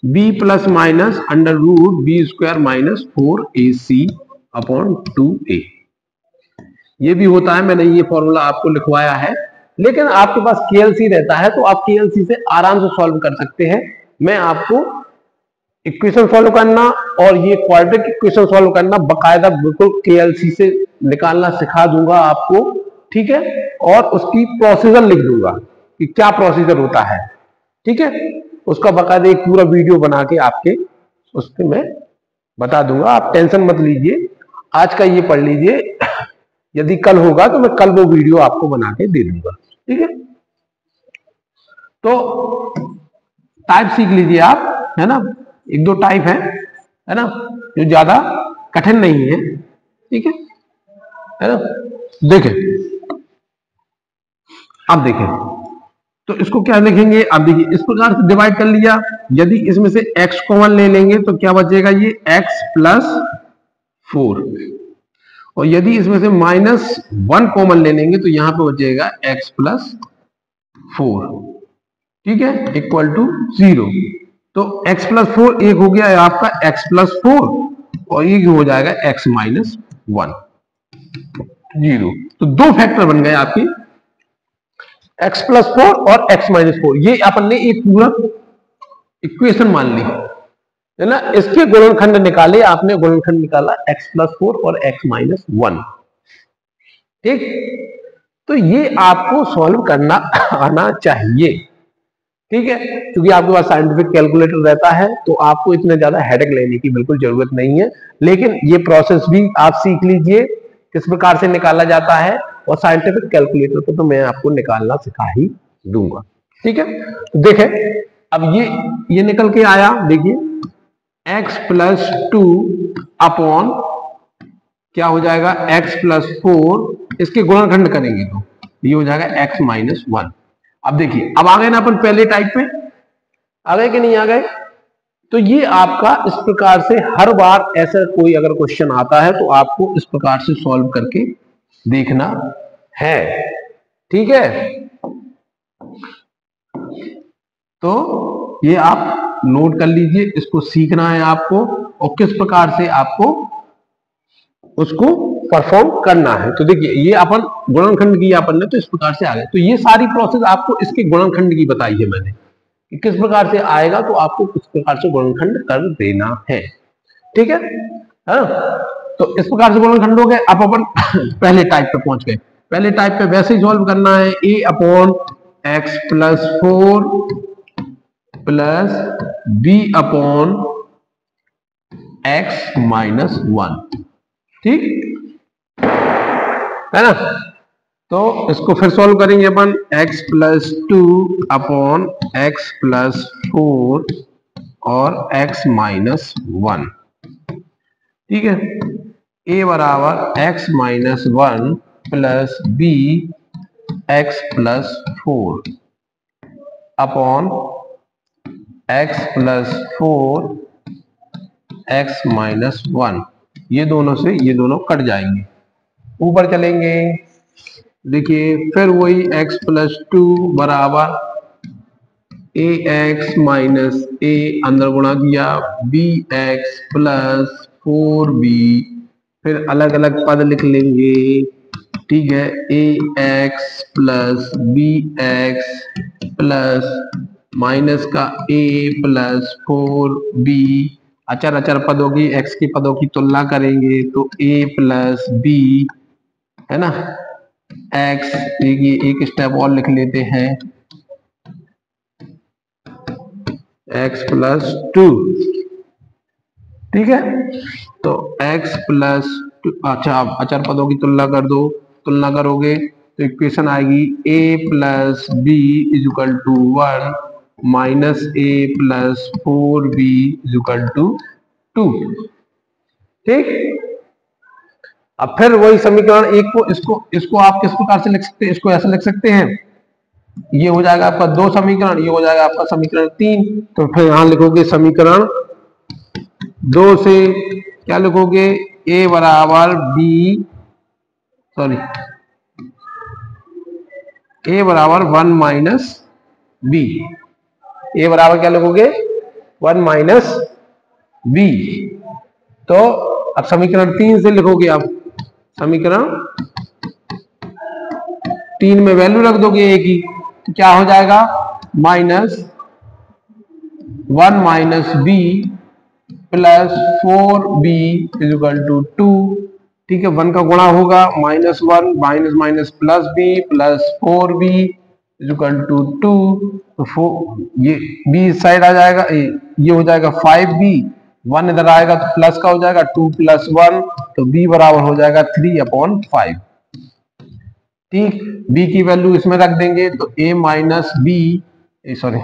Speaker 1: b plus minus under root b square minus 4ac upon 2a। ये भी होता है, मैंने ये फॉर्मूला आपको लिखवाया है। लेकिन आपके पास केएलसी रहता है तो आप केएलसी से आराम से सॉल्व कर सकते हैं। मैं आपको इक्वेशन सॉल्व करना और ये क्वाड्रेटिक इक्वेशन सॉल्व करना बकायदा बिल्कुल केएलसी से निकालना सिखा दूंगा आपको, ठीक है। और उसकी प्रोसीजर लिख दूंगा कि क्या प्रोसीजर होता है, ठीक है। उसका बकायदा एक पूरा वीडियो बना के आपके उसके मैं बता दूंगा, आप टेंशन मत लीजिए। आज का ये पढ़ लीजिए, यदि कल होगा तो मैं कल वो वीडियो आपको बना के दे दूंगा, ठीक है। तो टाइप सीख लीजिए आप, है ना। एक दो टाइप है ना, जो ज्यादा कठिन नहीं है, ठीक है ना। देखें, अब देखें तो इसको क्या लिखेंगे, अब देखिए इस प्रकार से डिवाइड कर लिया। यदि इसमें से x कॉमन ले लेंगे तो क्या बचेगा, ये x प्लस 4, और यदि इसमें से -1 कॉमन ले लेंगे तो यहां पे बचेगा x प्लस 4, ठीक है, इक्वल टू 0। तो x प्लस 4 एक हो गया है आपका x प्लस 4, और ये हो जाएगा x माइनस 1, 0। तो दो फैक्टर बन गए आपके, x प्लस 4 और x माइनस 4। ये अपन ने एक पूरा इक्वेशन मान ली, है ना। इसके गुणनखंड निकाले आपने, गुणनखंड निकाला x प्लस 4 और x माइनस 1, ठीक। तो ये आपको सॉल्व करना आना चाहिए, ठीक है। क्योंकि आपके पास साइंटिफिक कैलकुलेटर रहता है तो आपको इतने ज्यादा हेडेक लेने की बिल्कुल जरूरत नहीं है। लेकिन ये प्रोसेस भी आप सीख लीजिए किस प्रकार से निकाला जाता है, और साइंटिफिक कैलकुलेटर को तो मैं आपको निकालना सिखा ही दूंगा, ठीक है। तो देखें, अब ये निकल के आया, देखिए x प्लस 2 अपॉन क्या हो जाएगा, x प्लस 4, इसके गुणनखंड करेंगे तो ये हो जाएगा x माइनस 1। अब देखिए, अब आ गए ना अपन पहले टाइप में, आ गए कि नहीं आ गए। तो ये आपका इस प्रकार से हर बार ऐसा कोई अगर क्वेश्चन आता है तो आपको इस प्रकार से सॉल्व करके देखना है, ठीक है। तो ये आप नोट कर लीजिए, इसको सीखना है आपको और किस प्रकार से आपको उसको परफॉर्म करना है। तो देखिए, ये अपन गुणनखंड की अपन ने तो इस प्रकार से आ गए। तो ये सारी प्रोसेस आपको इसके गुणनखंड की बताई है मैंने कि किस प्रकार से आएगा, तो आपको किस प्रकार से गुणनखंड कर देना है, ठीक है। तो इस प्रकार से गुणनखंड हो गए। अब अपन पहले टाइप पे पहुंच गए। पहले टाइप पे वैसे ही सॉल्व करना है, a upon x plus 4 plus b upon x minus 1, ठीक है ना। तो इसको फिर सॉल्व करेंगे अपन, x plus 2 upon x plus 4 और x माइनस 1, ठीक है। a बराबर x minus 1 plus b x plus 4 upon x plus 4 x minus 1। ये दोनों से ये दोनों कट जाएंगे, ऊपर चलेंगे। देखिए फिर वही x प्लस 2 बराबर ए एक्स माइनस ए, अंदर गुणा किया, बी एक्स प्लस 4b, फिर अलग अलग पद लिख लेंगे, ठीक है। A x plus b x plus minus का a प्लस 4b, अचर अचर पदों की, x के पदों की तुलना करेंगे तो a प्लस b, है ना, x। देखिए एक स्टेप और लिख लेते हैं, x प्लस 2, ठीक है। तो x प्लस 2, अच्छा आप अचर पदों की तुलना कर दो, तुलना करोगे तो इक्वेशन आएगी a plus b is equal to 1 minus a plus 4b is equal to 2, ठीक। अब फिर वही समीकरण एक को, इसको आप किस प्रकार से लिख सकते हैं, इसको ऐसे लिख सकते हैं, ये हो जाएगा आपका 2 समीकरण, ये हो जाएगा आपका समीकरण 3। तो फिर यहां लिखोगे समीकरण 2 से क्या लिखोगे, a बराबर b, सॉरी a बराबर 1 माइनस बी, a बराबर क्या लिखोगे 1 माइनस बी। तो अब समीकरण 3 से लिखोगे, आप समीकरण 3 में वैल्यू रख दोगे a की, तो क्या हो जाएगा minus 1 minus b plus 4b is equal to 2, ठीक है। 1 का गुणा होगा, minus 1 minus minus plus b plus 4b is equal to 2, तो ये b इस साइड आ जाएगा, ये हो जाएगा 5b, 1 इधर आएगा तो प्लस का हो जाएगा 2 प्लस 1, तो b बराबर हो जाएगा 3/5, ठीक। b की वैल्यू इसमें रख देंगे तो a minus b, sorry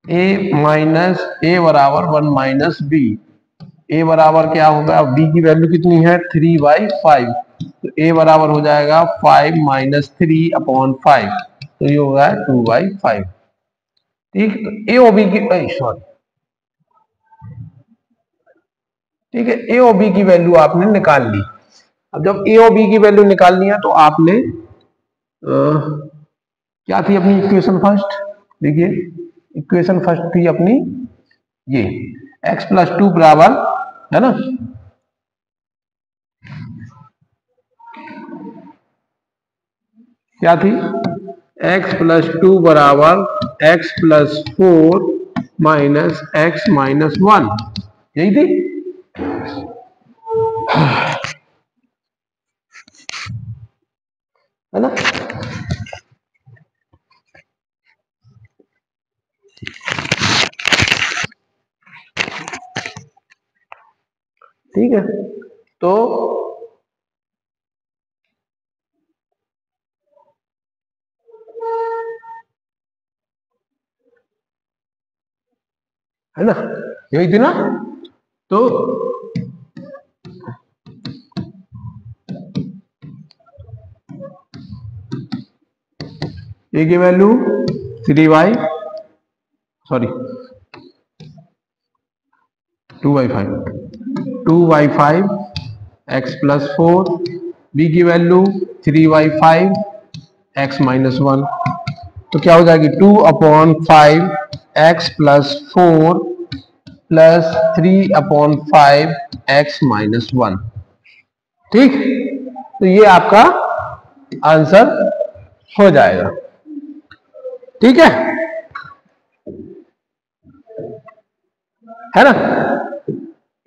Speaker 1: a minus a बराबर 1 माइनस बी, a बराबर क्या होगा, b की वैल्यू कितनी है 3/5, तो a बराबर हो जाएगा 5 माइनस 3/5, तो ये होगा 2/5, ठीक। तो a और b की, सॉरी, ठीक है, a और b की वैल्यू आपने निकाल ली। अब जब a और b की वैल्यू निकाल लिया तो आपने क्या थी अपनी इक्वेशन फर्स्ट, देखिए इक्वेशन फर्स्ट थी अपनी ये x प्लस 2 बराबर, है ना, क्या थी x प्लस 2 बराबर x plus 4 minus x minus 1, यही थी, है ना। ठीक है, तो है ना, यही थी ना। तो a की value 3y, sorry 2/5 x plus 4, b की वैल्यू 3/5 x माइनस 1, तो क्या हो जाएगी 2/5 x plus 4 plus 3/5 x minus 1, ठीक। तो ये आपका आंसर हो जाएगा, ठीक है ना।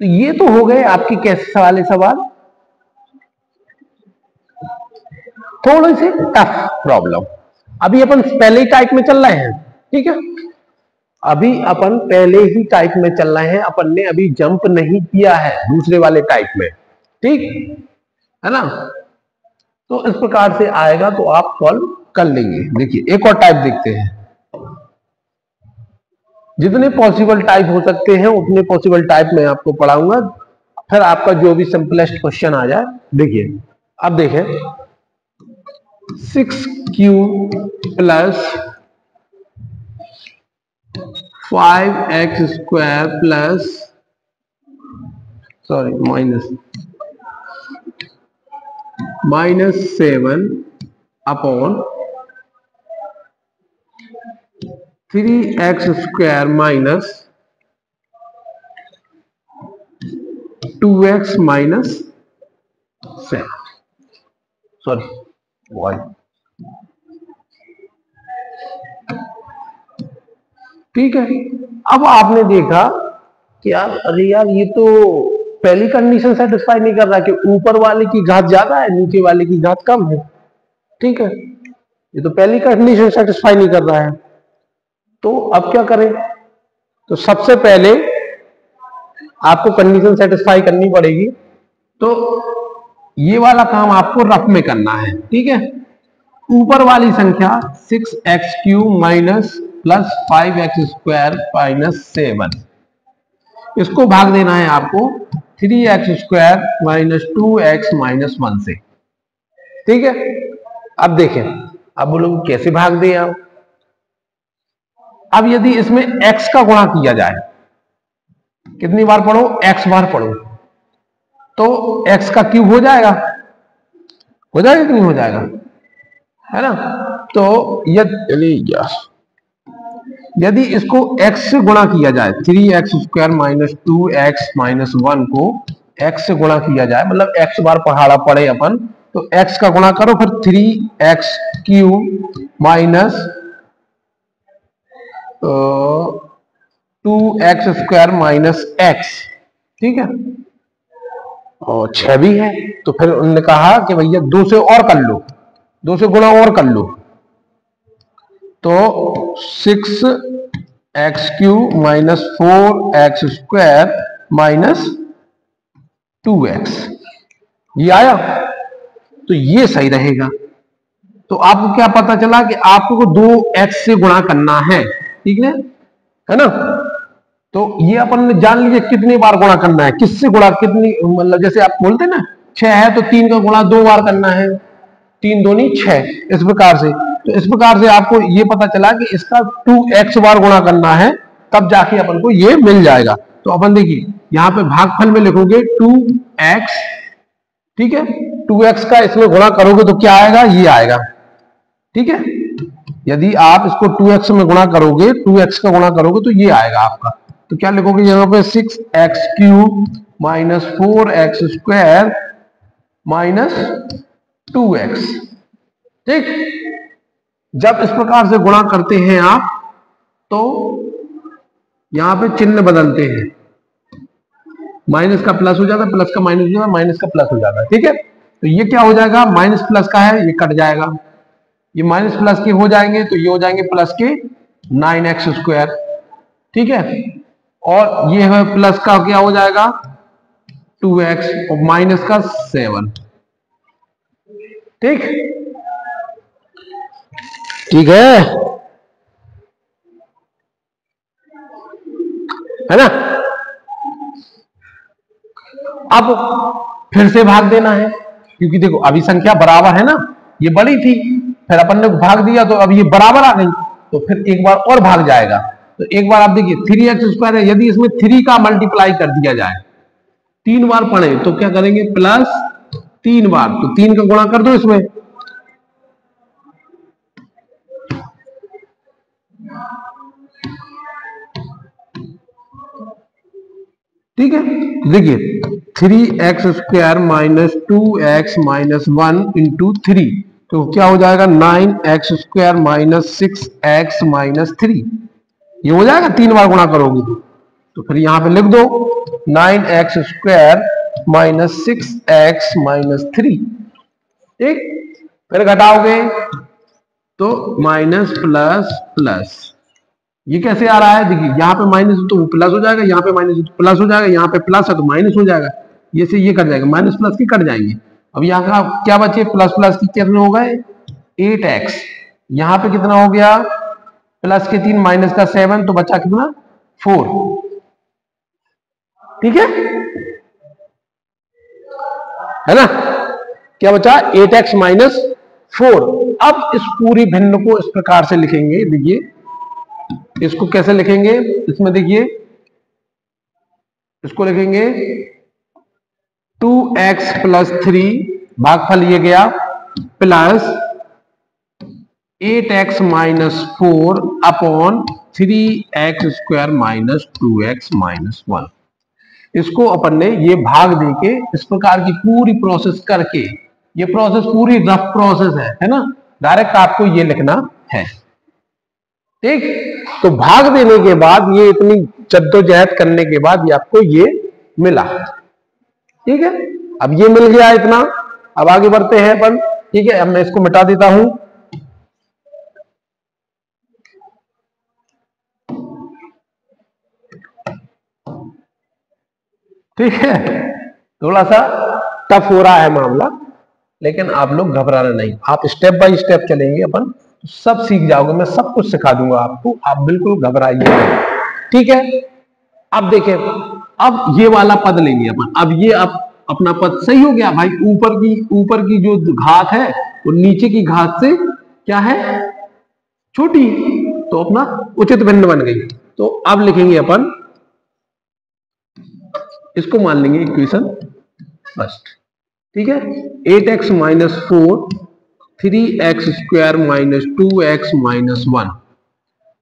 Speaker 1: तो ये तो हो गए आपके कैसे सवाल, थोड़े से टफ प्रॉब्लम। अभी अपन पहले ही टाइप में चल रहे हैं, ठीक है, अभी अपन पहले ही टाइप में चल रहे हैं, अपन ने अभी जंप नहीं किया है दूसरे वाले टाइप में, ठीक है ना। तो इस प्रकार से आएगा तो आप सॉल्व कर लेंगे। देखिए एक और टाइप देखते हैं, जितने पॉसिबल टाइप हो सकते हैं उतने पॉसिबल टाइप में आपको पढ़ाऊंगा, फिर आपका जो भी सिंपलेस्ट क्वेश्चन आ जाए। देखिए अब देखें 6q plus 5x square plus, sorry minus 7 upon 3x square minus 2x minus 7, sorry y, ठीक है। अब आपने देखा कि यार अरे यार ये तो पहली कंडीशन सेटिस्फाई नहीं कर रहा कि ऊपर वाले की घात ज्यादा है नीचे वाले की घात कम है, ठीक है। ये तो पहली कंडीशन सेटिस्फाई नहीं कर रहा है। तो अब क्या करें? तो सबसे पहले आपको कंडीशन सेटिस्फाई करनी पड़ेगी। तो ये वाला काम आपको रफ में करना है, ठीक है। ऊपर वाली संख्या 6x³ minus plus 5x² minus 7, इसको भाग देना है आपको 3x² माइनस 2x माइनस 1 से, ठीक है। अब देखें, अब बोलोगे कैसे भाग दें आप? अब यदि इसमें x का गुणा किया जाए, कितनी बार पढ़ो? x बार पढ़ो, तो x का क्यूब हो जाएगा कि नहीं हो जाएगा, है ना। तो यदि इसको x से गुणा किया जाए, 3x² माइनस 2x माइनस 1 को x से गुणा किया जाए, मतलब x बार पढ़ाना पड़े अपन, तो x का गुणा करो, फिर 3x³ minus 2x² minus x, ठीक है। और 6 भी है, तो फिर उन्होंने कहा कि भैया 2 से और कर लो, 2 से गुणा और कर लो, तो 6x³ minus 4x² minus 2x, ये आया। तो ये सही रहेगा। तो आपको क्या पता चला कि आपको 2x से गुणा करना है, ठीक है ना। तो ये अपन ने जान लिया कितनी बार गुणा करना है, किससे गुणा, कितनी, मतलब जैसे आप बोलते हैं ना 6 है तो 3 का गुणा 2 बार करना है, 3 दूनी 6, इस प्रकार से। तो इस प्रकार से आपको ये पता चला कि इसका 2x बार गुणा करना है, तब जाके अपन को ये मिल जाएगा। तो अपन देखिए यहाँ पे भागफल में लिखोगे 2x, ठीक है। 2x का इसमें गुणा करोगे तो क्या आएगा? ये आएगा, ठीक है। यदि आप इसको 2x में गुणा करोगे, 2x का गुणा करोगे तो ये आएगा आपका। तो क्या लिखोगे यहाँ पे? 6x³ minus 4x² minus 2x, ठीक। जब इस प्रकार से गुणा करते हैं आप, तो यहां पे चिन्ह बदलते हैं, माइनस का प्लस हो जाता है, प्लस का माइनस हो जाता है, माइनस का प्लस हो जाता है, ठीक है। तो ये क्या हो जाएगा? माइनस प्लस का है, ये कट जाएगा, ये माइनस प्लस के हो जाएंगे, तो ये हो जाएंगे प्लस के 9x², ठीक है। और ये है प्लस का क्या हो जाएगा? 2x, और माइनस का 7, ठीक है ना। अब फिर से भाग देना है, क्योंकि देखो अभी संख्या बराबर है ना, ये बड़ी थी, फिर अपन ने भाग दिया तो अब ये बराबर आ गई, तो फिर एक बार और भाग जाएगा। तो एक बार आप देखिए 3x² है, यदि इसमें 3 का मल्टीप्लाई कर दिया जाए, 3 बार पढ़े तो क्या करेंगे? प्लस 3 बार, तो 3 का गुणा कर दो इसमें, ठीक है। देखिए 3x² minus 2x minus 1 into 3, तो क्या हो जाएगा? 9x² माइनस 6x माइनस 3, ये हो जाएगा 3 बार गुणा करोगे तो फिर यहां पे लिख दो 9x² माइनस 6x माइनस 3, ठीक। फिर घटाओगे तो माइनस प्लस प्लस, ये कैसे आ रहा है? देखिए यहाँ पे माइनस तो प्लस हो जाएगा, यहाँ पे माइनस तो प्लस हो जाएगा, यहाँ पे प्लस है तो माइनस हो जाएगा, ये से ये कट जाएगा, माइनस प्लस की कट जाएंगे। अब यहाँ का क्या बचे? प्लस प्लस की कितने हो गए? 8x, यहाँ पे कितना हो गया? प्लस के 3 माइनस का 7, तो बचा कितना? 4, ठीक है ना। क्या बचा? 8x minus 4। अब इस पूरी भिन्न को इस प्रकार से लिखेंगे, देखिए इसको कैसे लिखेंगे? इसमें देखिए इसको लिखेंगे 2x प्लस 3, भागफल ये गया, plus 8x minus 4 upon 3x² minus 2x minus 1। इसको अपन ने ये भाग देके इस प्रकार की पूरी प्रोसेस करके, ये प्रोसेस पूरी रफ प्रोसेस है ना, डायरेक्ट आपको ये लिखना है, ठीक। तो भाग देने के बाद, ये इतनी जद्दोजहद करने के बाद ये आपको ये मिला, ठीक है। अब ये मिल गया इतना, अब आगे बढ़ते हैं अपन, ठीक है। अब मैं इसको मिटा देता हूं, ठीक है, थोड़ा सा टफ हो रहा है मामला, लेकिन आप लोग घबराना नहीं, आप स्टेप बाय स्टेप चलेंगे अपन सब सीख जाओगे, मैं सब कुछ सिखा दूंगा आपको, आप बिल्कुल घबराइए नहीं। ठीक है, अब देखें, अब ये वाला पद लेंगे अपन, अब ये अब अपना पद सही हो गया भाई, ऊपर की जो घात है वो नीचे की घात से क्या है, छोटी, तो अपना उचित भिन्न बन गई। तो अब लिखेंगे अपन, इसको मान लेंगे इक्वेशन फर्स्ट। ठीक है, 8x minus 4 3x square minus 2x minus 1।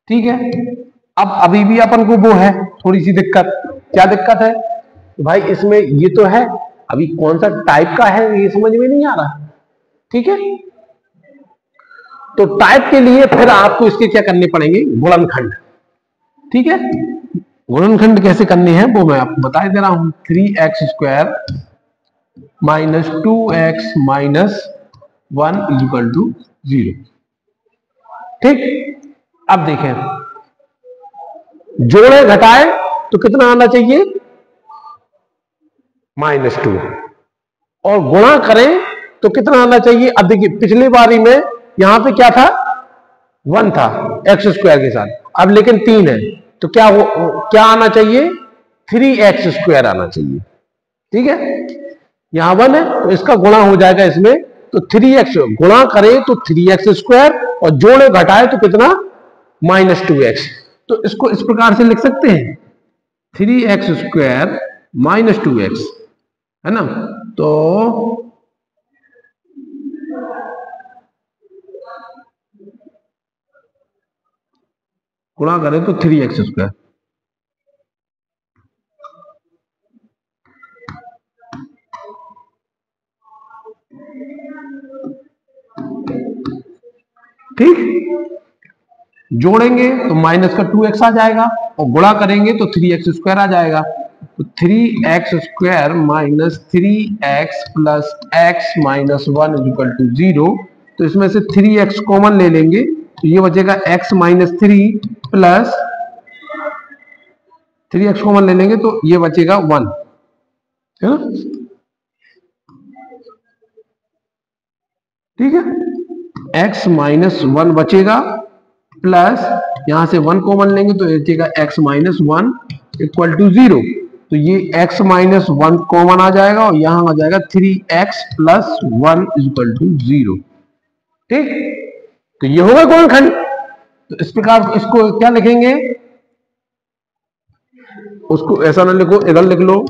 Speaker 1: ठीक है, अब अभी भी अपन को वो है थोड़ी सी दिक्कत, क्या दिक्कत है तो भाई इसमें ये तो है, अभी कौन सा टाइप का है ये समझ में नहीं आ रहा। ठीक है, तो टाइप के लिए फिर आपको इसके क्या करने पड़ेंगे, गुणनखंड। ठीक है, गुणनखंड कैसे करने हैं वो मैं आपको बता दे रहा हूं, 3x square minus 2x minus 1 equal to 0। ठीक, अब देखें, जोड़े घटाए तो कितना आना चाहिए, -2, और गुणा करें तो कितना आना चाहिए। अब देखिए पिछली बारी में यहां पे क्या था, 1 था एक्स स्क्वायर के साथ, अब लेकिन 3 है, तो क्या आना चाहिए, 3x स्क्वायर आना चाहिए। ठीक है, यहां 1 है तो इसका गुणा हो जाएगा इसमें, तो 3x गुणा करें तो 3x स्क्वायर, और जोड़े घटाए तो कितना, -2x। तो इसको इस प्रकार से लिख सकते हैं, 3x स्क्वायर माइनस 2x, है ना, तो गुणा करें तो 3x स्क्वायर, ठीक, जोड़ेंगे तो माइनस का 2x आ जाएगा, और गुणा करेंगे तो 3x स्क्वायर आ जाएगा, तो 3x square minus 3x plus x minus 1 equal to 0। तो इसमें से 3x कॉमन ले लेंगे तो ये बचेगा x minus 3 plus 3x common ले लेंगे तो ये बचेगा 1, है ना। ठीक है, x माइनस 1 बचेगा, प्लस यहां से 1 कॉमन लेंगे तो बचेगा x माइनस 1 इक्वल टू 0। तो ये x माइनस 1 कॉमन आ जाएगा और यहां आ जाएगा 3x प्लस 1 इक्वल टू 0। ठीक, तो ये होगा गुणनखंड। तो इस प्रकार इसको क्या लिखेंगे, उसको ऐसा ना लिखो, इधर लिख लो,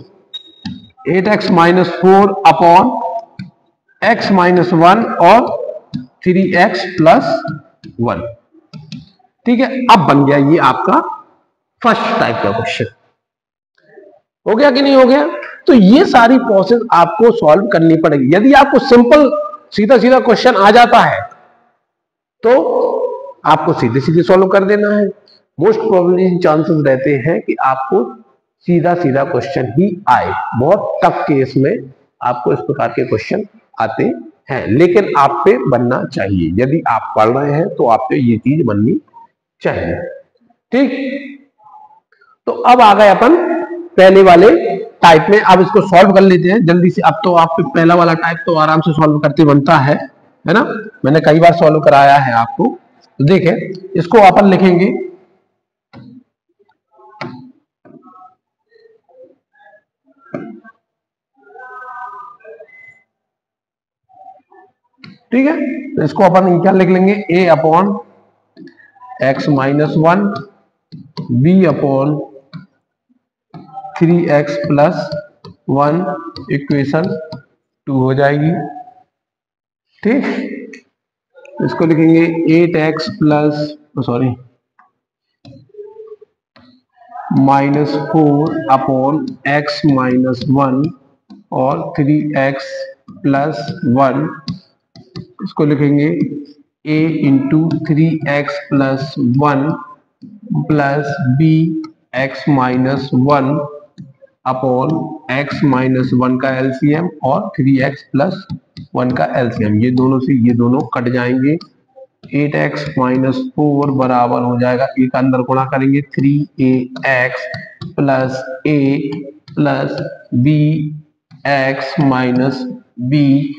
Speaker 1: 8x minus 4 upon x minus 1 और 3x प्लस 1। ठीक है, अब बन गया ये आपका फर्स्ट टाइप का क्वेश्चन। हो गया कि नहीं हो गया। तो ये सारी प्रोसेस आपको सॉल्व करनी पड़ेगी। यदि आपको सिंपल सीधा सीधा क्वेश्चन आ जाता है तो आपको सीधे सीधे सॉल्व कर देना है। मोस्ट प्रोबेबली चांसेस रहते हैं कि आपको सीधा सीधा क्वेश्चन ही आए, बहुत टफ केस में आपको इस प्रकार के क्वेश्चन आते हैं, लेकिन आप पे बनना चाहिए। यदि आप पढ़ रहे हैं तो आप पे ये चीज बननी चाहिए। ठीक, तो अब आ गए अपन पहले वाले टाइप में। अब इसको सॉल्व कर लेते हैं जल्दी से। अब तो आप पहला वाला टाइप तो आराम से सॉल्व करते बनता है ना, मैंने कई बार सॉल्व कराया है आपको। तो देखें, इसको अपन लिखेंगे ठीक है, तो इसको अपन क्या लिख लेंगे, a upon x minus 1 b upon 3x plus 1 equation 2 हो जाएगी। ठीक, इसको लिखेंगे 8x plus sorry minus 4 upon x minus 1 और 3x प्लस 1। इसको लिखेंगे a into 3x plus 1 plus b x minus 1 upon x minus 1 का एलसीएम और 3x प्लस 1 का एलसीएम। ये दोनों से ये दोनों कट जाएंगे, 8x माइनस 4 बराबर हो जाएगा, एक अंदर गुणा करेंगे 3ax plus a plus b x minus b,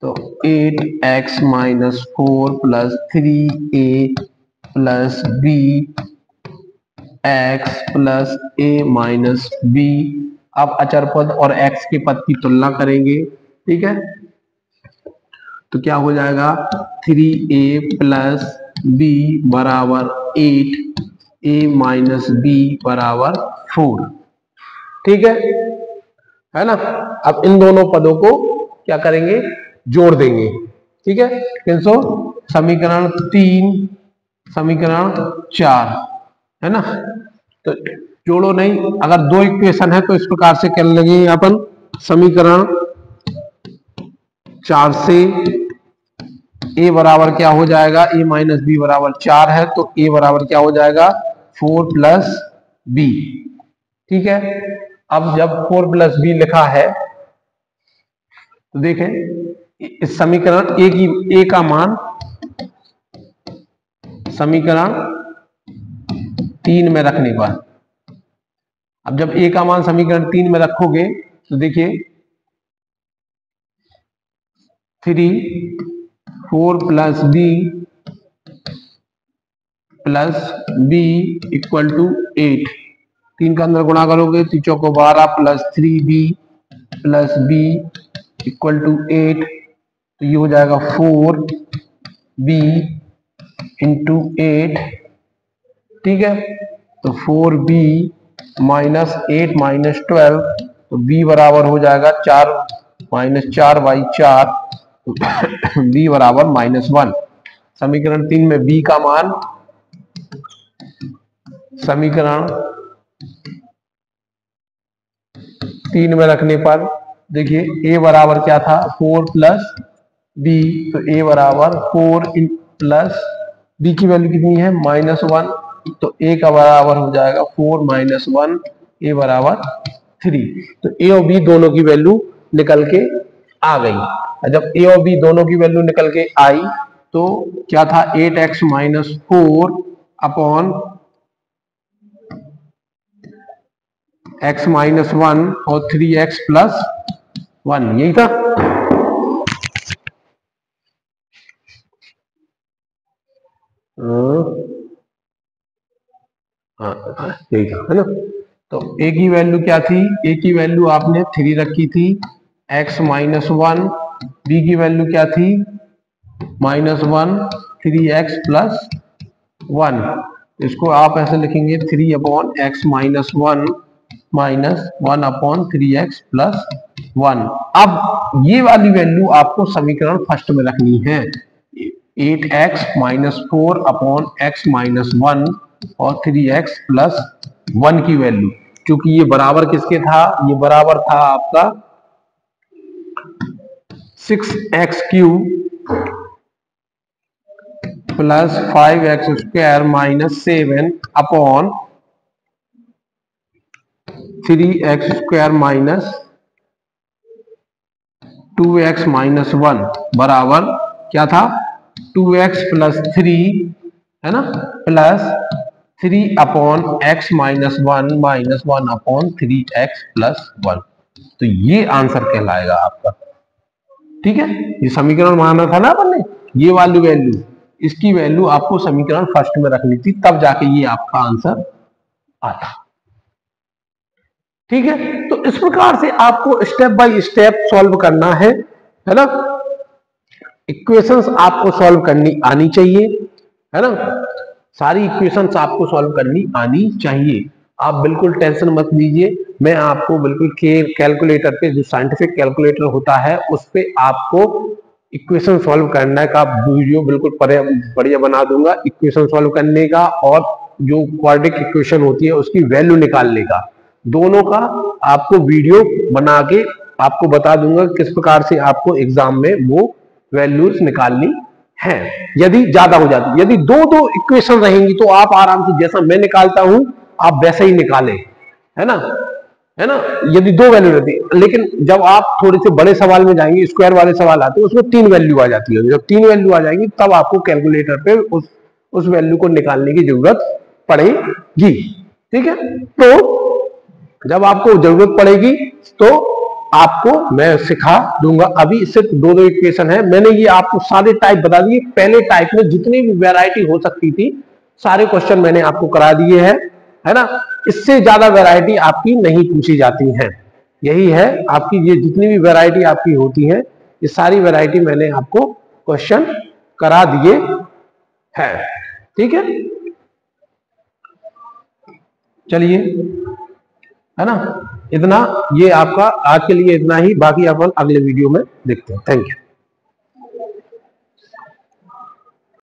Speaker 1: तो 8x minus 4 plus 3a plus b x plus a minus b. अब अचर पद और x के पद की तुलना करेंगे, ठीक है। तो क्या हो जाएगा, 3a प्लस बी बराबर 8, a माइनस बी बराबर 4, ठीक है ना। अब इन दोनों पदों को क्या करेंगे, जोड़ देंगे, ठीक है। किसो समीकरण 3 समीकरण 4 है ना। तो जोड़ो नहीं, अगर दो इक्वेशन है तो इस प्रकार से कर लेंगे अपन। समीकरण 4 से a बराबर क्या हो जाएगा, a माइनस बी बराबर 4 है, तो a बराबर क्या हो जाएगा 4 प्लस बी, ठीक है। अब जब 4 प्लस बी लिखा है तो देखें इस समीकरण a का मान समीकरण 3 में रखने पर, अब जब a का मान समीकरण 3 में रखोगे तो देखिए 3 4 plus b plus b equal to 8, 3 का अंदर गुणा करोगे 3 चौको 12 plus 3b plus b equal to 8, तो ये हो जाएगा 4b इंटू 8, ठीक है। तो 4b माइनस 8 माइनस 12, तो b बराबर हो जाएगा 4 माइनस 4 बाई 4, तो b बराबर -1। समीकरण 3 में b का मान समीकरण 3 में रखने पर देखिए a बराबर क्या था 4 प्लस b, तो a बराबर 4 प्लस b की वैल्यू कितनी है -1, तो a का बराबर हो जाएगा 4 माइनस 1, a बराबर 3। तो a और b दोनों की वैल्यू निकल के आ गई। जब a और b दोनों की वैल्यू निकल के आई तो क्या था 8x minus 4 upon x minus 1 और 3x प्लस 1, यही था। हाँ यही था, है ना। तो a की वैल्यू क्या थी, a की वैल्यू आपने 3 रखी थी, x माइनस 1, b की वैल्यू क्या थी -1, 3x प्लस 1। इसको आप ऐसे लिखेंगे 3 upon x minus 1 minus 1 upon 3x plus 1। अब ये वाली वैल्यू आपको समीकरण फर्स्ट में रखनी है, 8x minus 4 upon x minus 1 और 3x प्लस 1 की वैल्यू, क्योंकि ये बराबर किसके था, ये बराबर था आपका 6x cube plus 5x square minus 7 upon 3x square minus 2x minus 1 बराबर क्या था 2x प्लस 3, है ना, plus 3 upon x minus 1 minus 1 upon 3x plus 1। तो ये आंसर कहलाएगा आपका, ठीक है। ये समीकरण माना था ना अपन ने, ये वाली वैल्यू, इसकी वैल्यू आपको समीकरण फर्स्ट में रखनी थी, तब जाके ये आपका आंसर आता, ठीक है। तो इस प्रकार से आपको स्टेप बाय स्टेप सॉल्व करना है ना। इक्वेशंस आपको सॉल्व करनी आनी चाहिए, है ना। सारी इक्वेशंस आपको सॉल्व करनी आनी चाहिए। आप बिल्कुल टेंशन मत लीजिए, मैं आपको बिल्कुल कैलकुलेटर पे, जो साइंटिफिक कैलकुलेटर होता है उस पे आपको इक्वेशन सॉल्व करने का वीडियो बिल्कुल बढ़िया बना दूंगा, इक्वेशन सॉल्व करने का और जो क्वाड्रेटिक इक्वेशन होती है उसकी वैल्यू निकालने का, दोनों का आपको वीडियो बना के आपको बता दूंगा किस प्रकार से आपको एग्जाम में वो वैल्यूज निकालनी है। यदि ज्यादा हो जाती, यदि दो दो इक्वेशन रहेंगी तो आप आराम से जैसा मैं निकालता हूं आप वैसे ही निकालें, है ना, है ना। यदि दो वैल्यू रहती, लेकिन जब आप थोड़े से बड़े सवाल में जाएंगे, स्क्वायर वाले सवाल आते हैं उसमें 3 वैल्यू आ जाती है, जब 3 वैल्यू आ जाएंगी तब आपको कैलकुलेटर पे उस वैल्यू को निकालने की जरूरत पड़ेगी, ठीक है। तो जब आपको जरूरत पड़ेगी तो आपको मैं सिखा दूंगा। अभी सिर्फ दो इक्वेशन है, मैंने ये आपको सारे टाइप बता दिए। पहले टाइप में जितनी भी वैरायटी हो सकती थी सारे क्वेश्चन मैंने आपको करा दिए हैं, है ना। इससे ज्यादा वैरायटी आपकी नहीं पूछी जाती है। यही है आपकी, ये जितनी भी वैरायटी आपकी होती है ये सारी वैरायटी मैंने आपको क्वेश्चन करा दिए हैं। ठीक है, चलिए, है ना। इतना, ये आपका आज के लिए इतना ही, बाकी अपन अगले वीडियो में देखते हैं। Thank you.